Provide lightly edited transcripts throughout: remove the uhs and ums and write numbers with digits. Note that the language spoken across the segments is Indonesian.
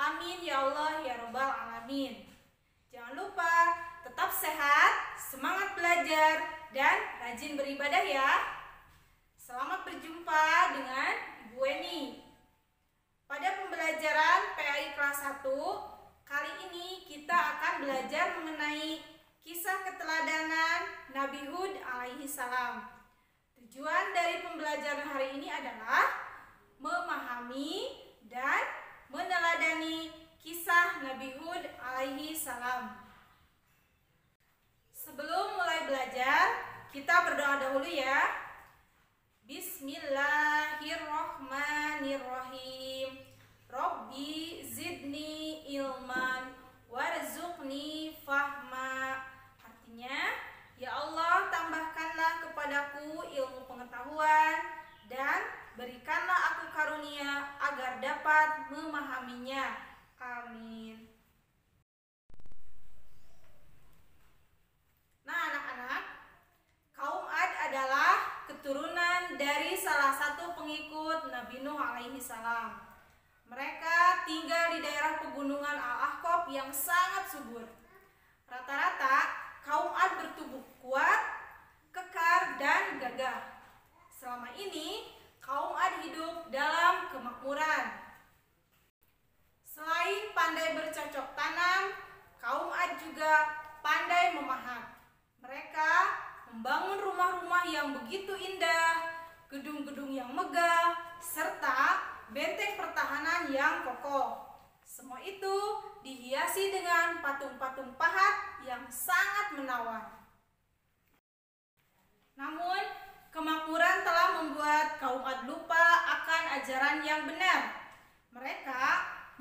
Amin ya Allah ya Rabbal Alamin. Jangan lupa tetap sehat, semangat belajar, dan rajin beribadah ya. Selamat berjumpa dengan Ibu Weni. Pada pembelajaran PAI kelas 1, kali ini kita akan belajar mengenai kisah keteladanan Nabi Hud alaihi salam. Tujuan dari pembelajaran hari ini adalah memahami dan meneladani kisah Nabi Hud alaihi salam. Sebelum mulai belajar, kita berdoa dahulu ya. Bismillahirrahmanirrahim. Rabbi zidni ilman warzuqni fahma. Artinya, ya Allah, tambahkanlah kepadaku ilmu pengetahuan dan berikanlah aku karunia agar dapat memahaminya. Amin. Nah, anak-anak, kaum Ad adalah keturunan dari salah satu pengikut Nabi Nuh alaihi salam. Mereka tinggal di daerah pegunungan Al-Ahqaf yang sangat subur. Rata-rata kaum Ad bertubuh kuat, kekar, dan gagah. Selama ini, kaum Ad hidup dalam kemakmuran. Selain pandai bercocok tanam, kaum Ad juga pandai memahat. Mereka membangun rumah-rumah yang begitu indah, gedung-gedung yang megah, serta benteng pertahanan yang kokoh. Semua itu dihiasi dengan patung-patung pahat yang sangat menawan. Namun, kemakmuran telah membuat kaum Ad lupa akan ajaran yang benar. Mereka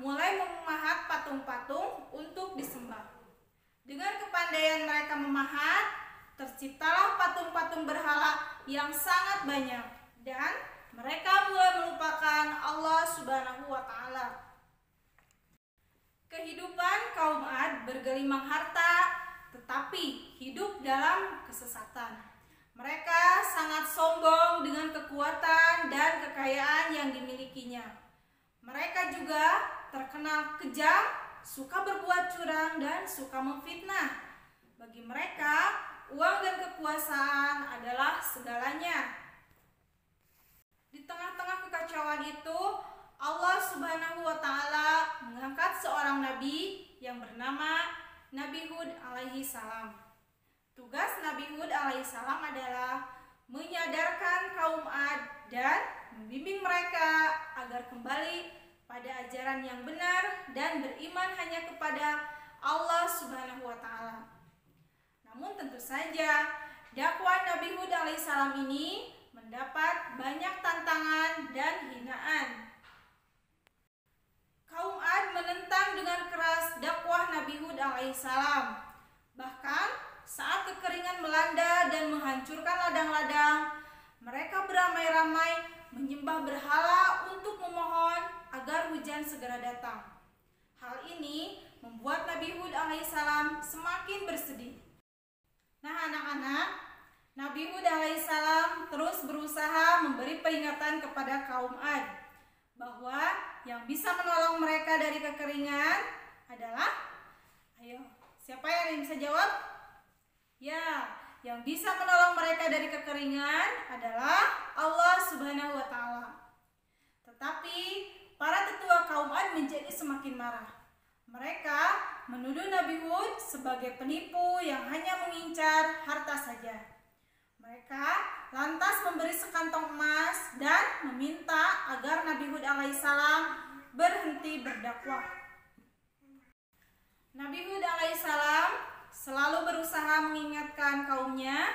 mulai memahat patung-patung untuk disembah. Dengan kepandaian mereka memahat, terciptalah patung-patung berhala yang sangat banyak, dan mereka mulai melupakan Allah Subhanahu wa Ta'ala. Kehidupan kaum Ad bergelimang harta, tetapi hidup dalam kesesatan. Mereka sangat sombong dengan kekuatan dan kekayaan yang dimilikinya. Mereka juga terkenal kejam, suka berbuat curang, dan suka memfitnah. Bagi mereka, uang dan kekuasaan adalah segalanya. Di tengah-tengah kekacauan itu, Allah Subhanahu wa Ta'ala mengangkat seorang nabi yang bernama Nabi Hud alaihi salam. Tugas Nabi Hud alaihissalam adalah menyadarkan kaum Ad dan membimbing mereka agar kembali pada ajaran yang benar dan beriman hanya kepada Allah Subhanahu wa Ta'ala. Namun tentu saja dakwah Nabi Hud alaihissalam ini mendapat banyak tantangan dan hinaan. Kaum Ad menentang dengan keras dakwah Nabi Hud alaihissalam. Bahkan saat kekeringan melanda dan menghancurkan ladang-ladang, mereka beramai-ramai menyembah berhala untuk memohon agar hujan segera datang. Hal ini membuat Nabi Hud alaihissalam semakin bersedih. Nah, anak-anak, Nabi Hud alaihissalam terus berusaha memberi peringatan kepada kaum Ad bahwa yang bisa menolong mereka dari kekeringan adalah, ayo, siapa yang bisa jawab? Ya, yang bisa menolong mereka dari kekeringan adalah Allah Subhanahu wa Ta'ala. Tetapi para tetua kaum Ad menjadi semakin marah. Mereka menuduh Nabi Hud sebagai penipu yang hanya mengincar harta saja. Mereka lantas memberi sekantong emas dan meminta agar Nabi Hud alaihissalam berhenti berdakwah. Nabi Hud alaihissalam selalu berusaha mengingatkan kaumnya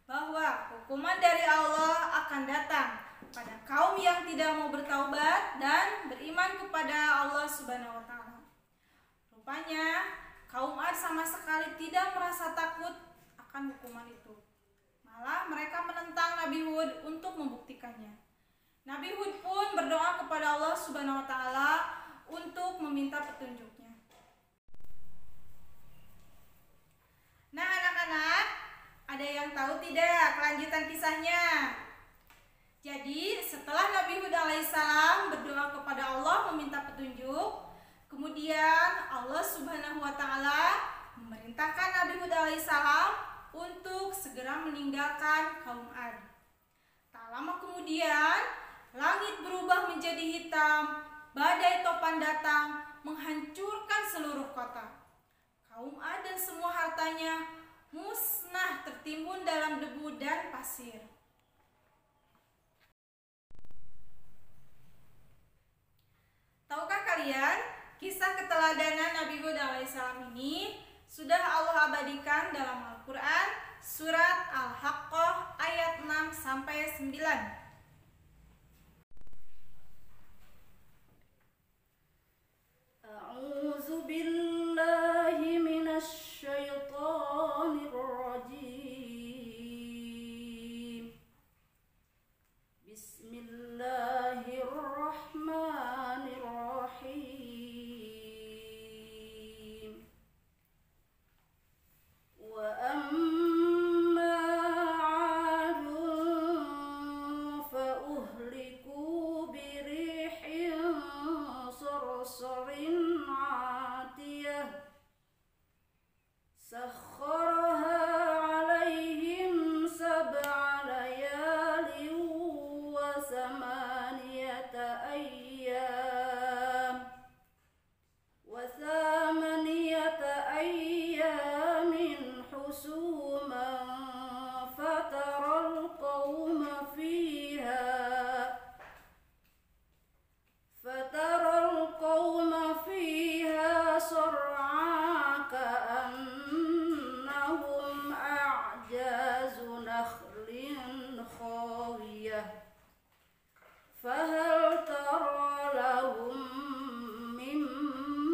bahwa hukuman dari Allah akan datang pada kaum yang tidak mau bertaubat dan beriman kepada Allah Subhanahu wa Ta'ala. Rupanya kaum Ad sama sekali tidak merasa takut akan hukuman itu. Malah mereka menentang Nabi Hud untuk membuktikannya. Nabi Hud pun berdoa kepada Allah Subhanahu wa Ta'ala untuk meminta petunjuknya. Nah, anak-anak, ada yang tahu tidak kelanjutan kisahnya? Jadi, setelah Nabi Hud alaihissalam berdoa kepada Allah meminta petunjuk, Kemudian Allah Subhanahu wa taala memerintahkan Nabi Hud alaihissalam untuk segera meninggalkan kaum Ad. Tak lama kemudian, langit berubah menjadi hitam, badai topan datang menghancurkan seluruh kota. Kaum Ad dan semua hartanya musnah tertimbun dalam debu dan pasir. Tahukah kalian, kisah keteladanan Nabi Hud alaihissalam ini sudah Allah abadikan dalam Al-Quran surat Al-Haqqah ayat 6-9. A'udzu billahi minasy syaithanir rajim. Bismillahirrahmanirrahim. Wa amma 'adun fa uhliku birihin sarsarin 'atiyah sakhkharaha 'alaihim sab'a layalin wa thamaniyata ayyamin husuman fataral qauma fiha sar'a ka'annahum a'jazu nakhlin khawiyah fahal tara lahum min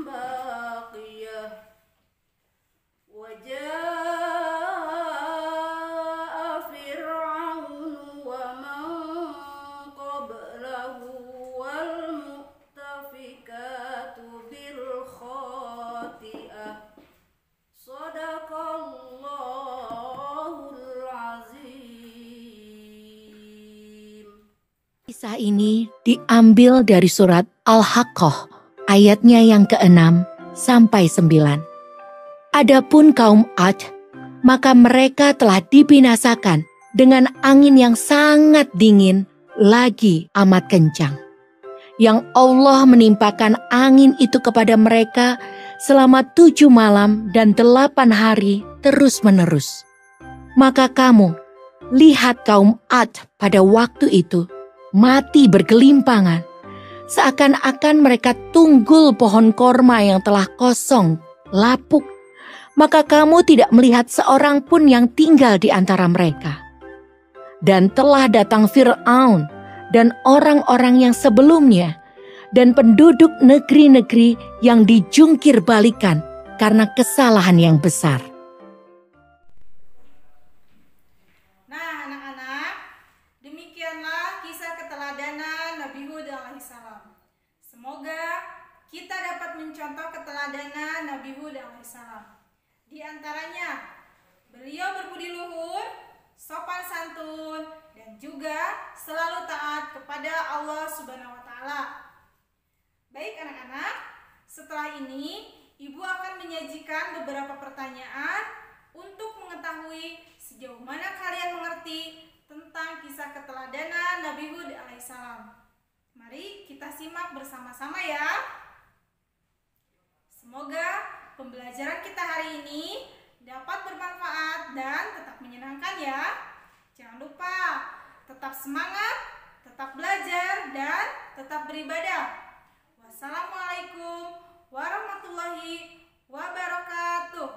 baqiyah wajaa fir'aunu wa man qablahu wal mu'tafikatu bil khati'ah sadaqallahul azim. Kisah ini diambil dari surat Al-Haqqah ayatnya yang ke-6 sampai 9. Adapun kaum Ad, maka mereka telah dibinasakan dengan angin yang sangat dingin lagi amat kencang. Yang Allah menimpakan angin itu kepada mereka selama 7 malam dan 8 hari terus-menerus. Maka kamu, lihat kaum Ad pada waktu itu mati bergelimpangan, seakan-akan mereka tunggul pohon korma yang telah kosong, lapuk. Maka kamu tidak melihat seorang pun yang tinggal di antara mereka. Dan telah datang Fir'aun dan orang-orang yang sebelumnya, dan penduduk negeri-negeri yang dijungkir balikan karena kesalahan yang besar. Nah anak-anak, demikianlah kisah keteladanan Nabi Hud alaihissalam. Semoga kita dapat mencontoh keteladanan Nabi Hud alaihissalam. Di antaranya, beliau berbudi luhur, sopan santun, dan juga selalu taat kepada Allah Subhanahu wa taala. Baik anak-anak, setelah ini Ibu akan menyajikan beberapa pertanyaan untuk mengetahui sejauh mana kalian mengerti tentang kisah keteladanan Nabi Hud alaihissalam. Mari kita simak bersama-sama ya. Semoga pembelajaran kita hari ini dapat bermanfaat dan tetap menyenangkan ya. Jangan lupa tetap semangat, tetap belajar, dan tetap beribadah. Wassalamualaikum warahmatullahi wabarakatuh.